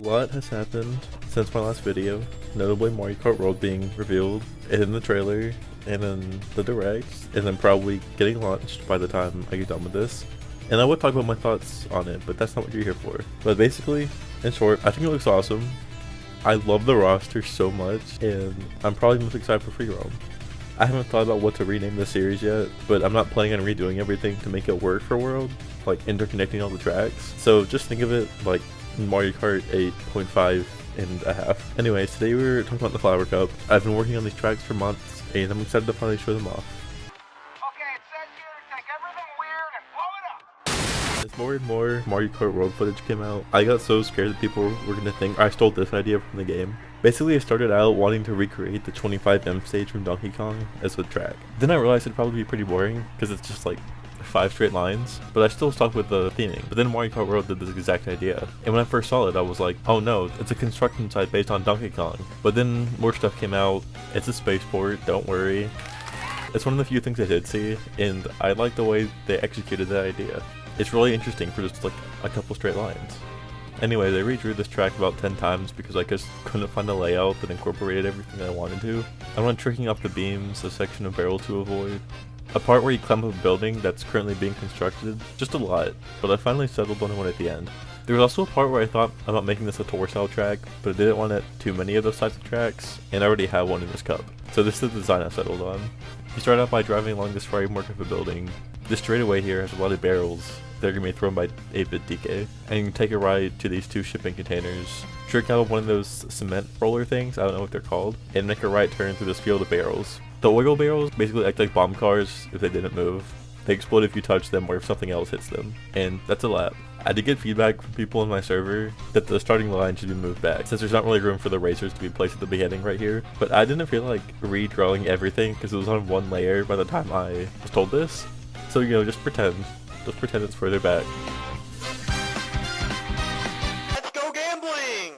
lot has happened since my last video, notably Mario Kart World being revealed, and in the trailer, and in the direct, and then probably getting launched by the time I get done with this. And I would talk about my thoughts on it, but that's not what you're here for. But basically, in short, I think it looks awesome. I love the roster so much, and I'm probably most excited for Free Roam. I haven't thought about what to rename the series yet, but I'm not planning on redoing everything to make it work for World, like interconnecting all the tracks. So just think of it like Mario Kart 8.5 and a half. Anyways, today we were talking about the Flower Cup. I've been working on these tracks for months, and I'm excited to finally show them off. Okay, it says here to take everything weird and blow it up. As more and more Mario Kart World footage came out, I got so scared that people were going to think I stole this idea from the game. Basically, I started out wanting to recreate the 25M stage from Donkey Kong as a track. Then I realized it'd probably be pretty boring, because it's just like 5 straight lines, but I still stuck with the theming. But then Mario Kart World did this exact idea, and when I first saw it I was like, oh no, it's a construction site based on Donkey Kong. But then more stuff came out. It's a spaceport, don't worry. It's one of the few things I did see, and I like the way they executed that idea. It's really interesting for just like a couple straight lines. Anyway, they redrew this track about 10 times because I just couldn't find a layout that incorporated everything I wanted to. I went tricking off the beams, a section of barrel to avoid, a part where you climb up a building that's currently being constructed, just a lot, but I finally settled on one at the end. There was also a part where I thought about making this a tour style track, but I didn't want it too many of those types of tracks, and I already have one in this cup. So this is the design I settled on. You start out by driving along this framework of a building. This straightaway here has a lot of barrels that are going to be thrown by 8-bit DK, and you can take a ride to these 2 shipping containers, trick out one of those cement roller things, I don't know what they're called, and make a right turn through this field of barrels. The oil barrels basically act like bomb cars if they didn't move. They explode if you touch them or if something else hits them, and that's a lap. I did get feedback from people in my server that the starting line should be moved back, since there's not really room for the racers to be placed at the beginning right here. But I didn't feel like redrawing everything because it was on one layer by the time I was told this. So, you know, just pretend it's further back. Let's go gambling.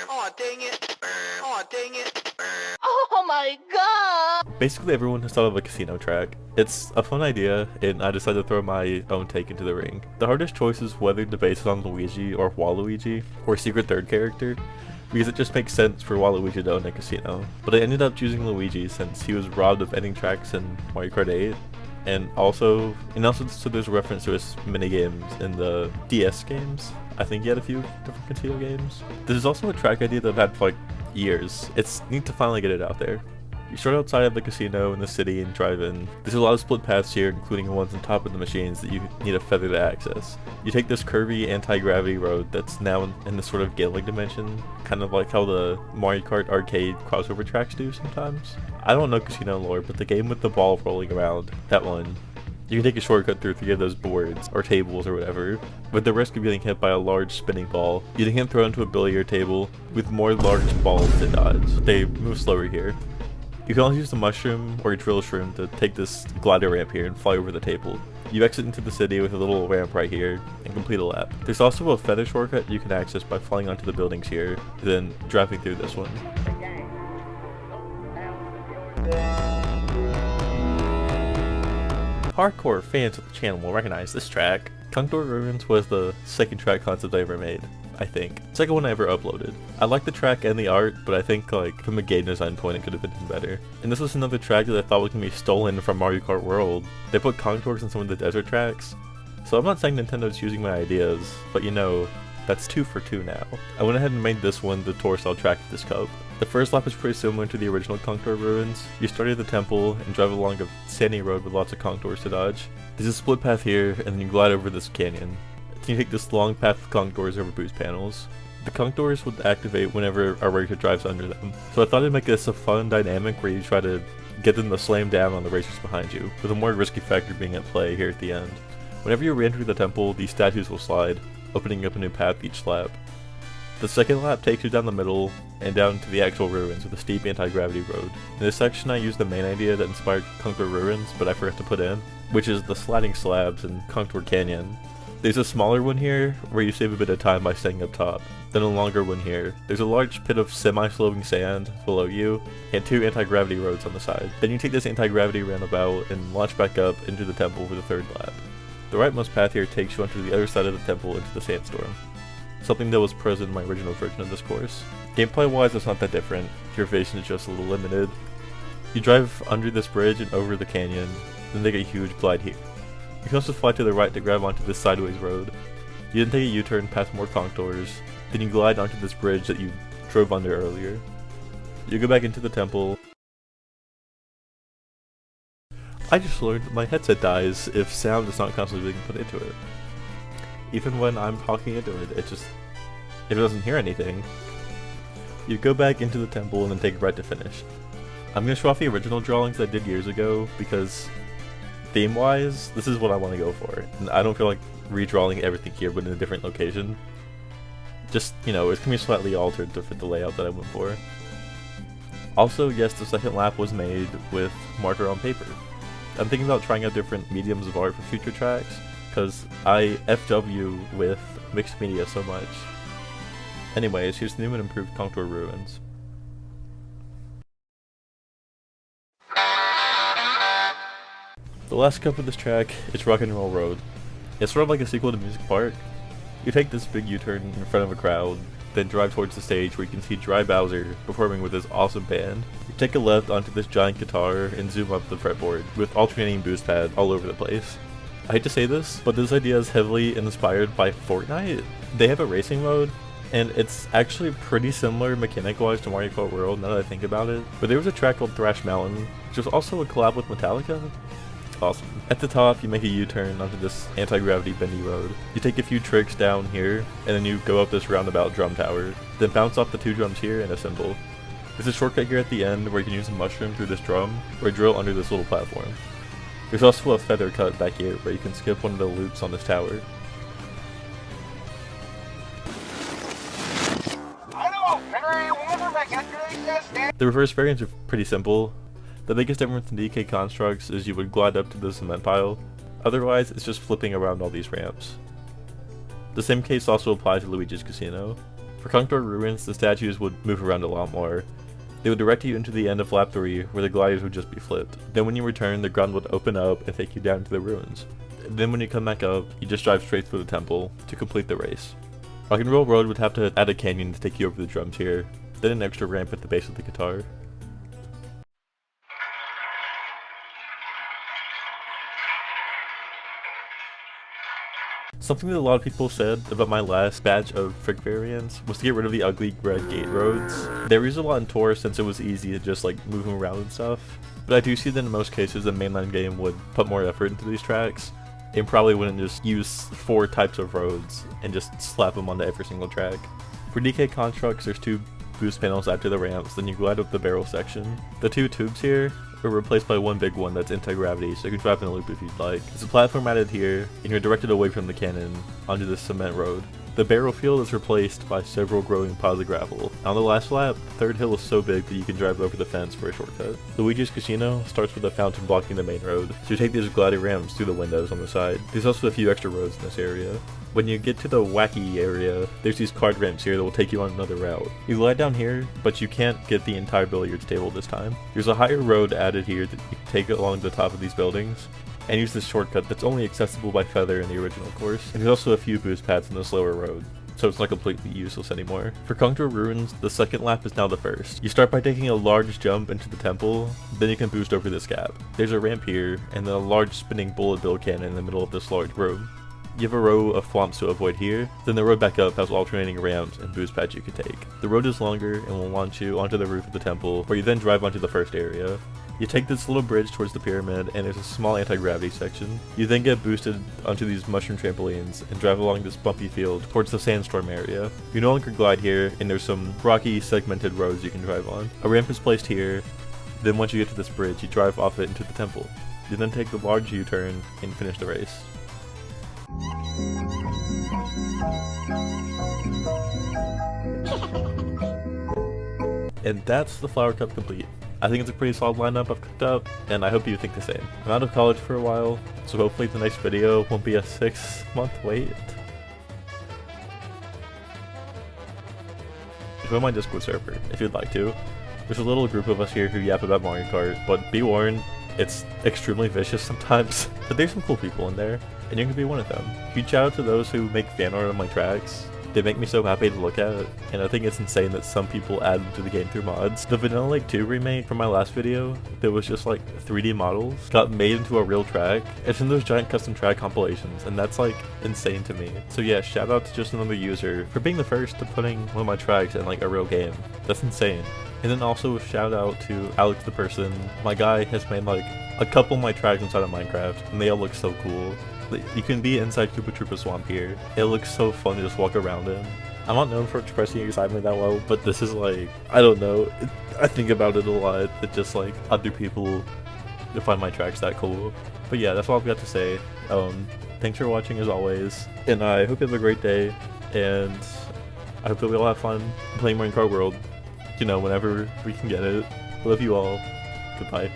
Aw, dang it. Aw, dang it. Oh my god! Basically everyone has thought of a casino track. It's a fun idea, and I decided to throw my own take into the ring. The hardest choice is whether to base it on Luigi or Waluigi, or secret third character, because it just makes sense for Waluigi to own a casino. But I ended up choosing Luigi since he was robbed of ending tracks in Mario Kart 8. And also so there's a reference to his minigames in the DS games. I think he had a few different casino games. This is also a track idea that I've had for like years. It's neat to finally get it out there. You start outside of the casino in the city and drive in. There's a lot of split paths here, including ones on top of the machines that you need a feather to access. You take this curvy anti-gravity road that's now in this sort of Gillig dimension, kind of like how the Mario Kart arcade crossover tracks do sometimes. I don't know casino lore, but the game with the ball rolling around, that one, you can take a shortcut through 3 of those boards, or tables or whatever, with the risk of getting hit by a large spinning ball. You then get thrown into a billiard table with more large balls to dodge. They move slower here. You can also use the mushroom or drill shroom to take this glider ramp here and fly over the table. You exit into the city with a little ramp right here and complete a lap. There's also a feather shortcut you can access by flying onto the buildings here, then driving through this one. Hardcore fans of the channel will recognize this track. Contour Ruins was the second track concept I ever made, I think. Second one I ever uploaded. I like the track and the art, but I think like from a game design point it could have been better. And this was another track that I thought was going to be stolen from Mario Kart World. They put contours in some of the desert tracks. So I'm not saying Nintendo's using my ideas, but you know, that's 2 for 2 now. I went ahead and made this one the tour style track of this cup. The first lap is pretty similar to the original Contour Ruins. You start at the temple and drive along a sandy road with lots of contours to dodge. There's a split path here, and then you glide over this canyon. Then you take this long path with contours over boost panels. The contours would activate whenever a racer drives under them. So I thought I'd make this a fun dynamic where you try to get them to slam down on the racers behind you, with a more risky factor being at play here at the end. Whenever you re-enter the temple, these statues will slide, opening up a new path each lap. The second lap takes you down the middle and down to the actual ruins with a steep anti-gravity road. In this section I used the main idea that inspired Contour Ruins, but I forgot to put in, which is the sliding slabs in Contour Canyon. There's a smaller one here where you save a bit of time by staying up top, then a longer one here. There's a large pit of semi-sloping sand below you, and 2 anti-gravity roads on the side. Then you take this anti-gravity roundabout and launch back up into the temple for the 3rd lap. The rightmost path here takes you onto the other side of the temple into the sandstorm. something that was present in my original version of this course. Gameplay wise, it's not that different, your vision is just a little limited. You drive under this bridge and over the canyon, then take a huge glide here. You can also fly to the right to grab onto this sideways road. You then take a U-turn past more conch doors, then you glide onto this bridge that you drove under earlier. You go back into the temple. I just learned that my headset dies if sound is not constantly being put into it. Even when I'm talking into it, if it doesn't hear anything. You go back into the temple and then take a right to finish. I'm going to show off the original drawings I did years ago because theme-wise, this is what I want to go for. And I don't feel like redrawing everything here but in a different location. Just, you know, it's going to be slightly altered to fit the layout that I went for. Also, yes, the second lap was made with marker on paper. I'm thinking about trying out different mediums of art for future tracks, because I FW with mixed media so much. Anyways, here's new and improved Contour Ruins. The last cup of this track is Rock and Roll Road. It's sort of like a sequel to Music Park. You take this big U-turn in front of a crowd, then drive towards the stage where you can see Dry Bowser performing with his awesome band. You take a left onto this giant guitar and zoom up the fretboard, with alternating boost pads all over the place. I hate to say this, but this idea is heavily inspired by Fortnite. They have a racing mode, and it's actually pretty similar mechanic-wise to Mario Kart World now that I think about it. But there was a track called Thrash Mountain, which was also a collab with Metallica. Awesome. At the top, you make a U-turn onto this anti-gravity bendy road. You take a few tricks down here, and then you go up this roundabout drum tower, then bounce off the two drums here and assemble. There's a shortcut here at the end where you can use a mushroom through this drum, or drill under this little platform. There's also a feather cut back here where you can skip one of the loops on this tower. The reverse variants are pretty simple. The biggest difference in DK constructs is you would glide up to the cement pile. Otherwise, it's just flipping around all these ramps. The same case also applies to Luigi's Casino. For Contour Ruins, the statues would move around a lot more. They would direct you into the end of lap 3, where the gliders would just be flipped. Then when you return, the ground would open up and take you down to the ruins. Then when you come back up, you just drive straight through the temple to complete the race. Rock and Roll Road would have to add a canyon to take you over the drums here, then an extra ramp at the base of the guitar. Something that a lot of people said about my last batch of Frick variants was to get rid of the ugly red gate roads. They were used a lot in Tour since it was easy to just like move them around and stuff, but I do see that in most cases the mainline game would put more effort into these tracks and probably wouldn't just use 4 types of roads and just slap them onto every single track. For DK constructs, there's 2 boost panels after the ramps, then you glide up the barrel section. The 2 tubes here are replaced by one big one that's anti-gravity, so you can drive in a loop if you'd like. There's a platform added here, and you're directed away from the cannon onto this cement road. The barrel field is replaced by several growing piles of gravel. On the last lap, the third hill is so big that you can drive over the fence for a shortcut. Luigi's Casino starts with a fountain blocking the main road, so you take these gliding ramps through the windows on the side. There's also a few extra roads in this area. When you get to the wacky area, there's these card ramps here that will take you on another route. You glide down here, but you can't get the entire billiards table this time. There's a higher road added here that you can take along the top of these buildings, and use this shortcut that's only accessible by feather in the original course. And there's also a few boost pads in this lower road, so it's not completely useless anymore. For Contour Ruins, the second lap is now the first. You start by taking a large jump into the temple, then you can boost over this gap. There's a ramp here, and then a large spinning bullet bill cannon in the middle of this large room. You have a row of flumps to avoid here, then the road back up has alternating ramps and boost pads you can take. The road is longer and will launch you onto the roof of the temple, where you then drive onto the first area. You take this little bridge towards the pyramid, and there's a small anti-gravity section. You then get boosted onto these mushroom trampolines and drive along this bumpy field towards the sandstorm area. You no longer glide here, and there's some rocky segmented roads you can drive on. A ramp is placed here, then once you get to this bridge, you drive off it into the temple. You then take the large U-turn and finish the race. And that's the Flower Cup complete. I think it's a pretty solid lineup I've cooked up, and I hope you think the same. I'm out of college for a while, so hopefully the next video won't be a 6-month wait. Join my Discord server if you'd like to. There's a little group of us here who yap about Mario Kart, but be warned, it's extremely vicious sometimes. But there's some cool people in there, and you can be one of them. Huge shout out to those who make fan art on my tracks. They make me so happy to look at, and I think it's insane that some people add them to the game through mods. The Vanilla Lake 2 remake from my last video, that was just like 3D models, got made into a real track. It's in those giant custom track compilations, and that's like insane to me. So yeah, shout out to just another user for being the first to putting one of my tracks in like a real game. That's insane. And then also a shout out to Alex the person. My guy has made like a couple of my tracks inside of Minecraft, and they all look so cool. You can be inside Koopa Troopa Swamp here. It looks so fun to just walk around in. I'm not known for expressing excitement that well, but this is like, I don't know. I think about it a lot, that just like other people find my tracks that cool. But yeah, that's all I've got to say. Thanks for watching as always, and I hope you have a great day, and I hope that we all have fun playing Minecraft World, you know, whenever we can get it. Love you all. Goodbye.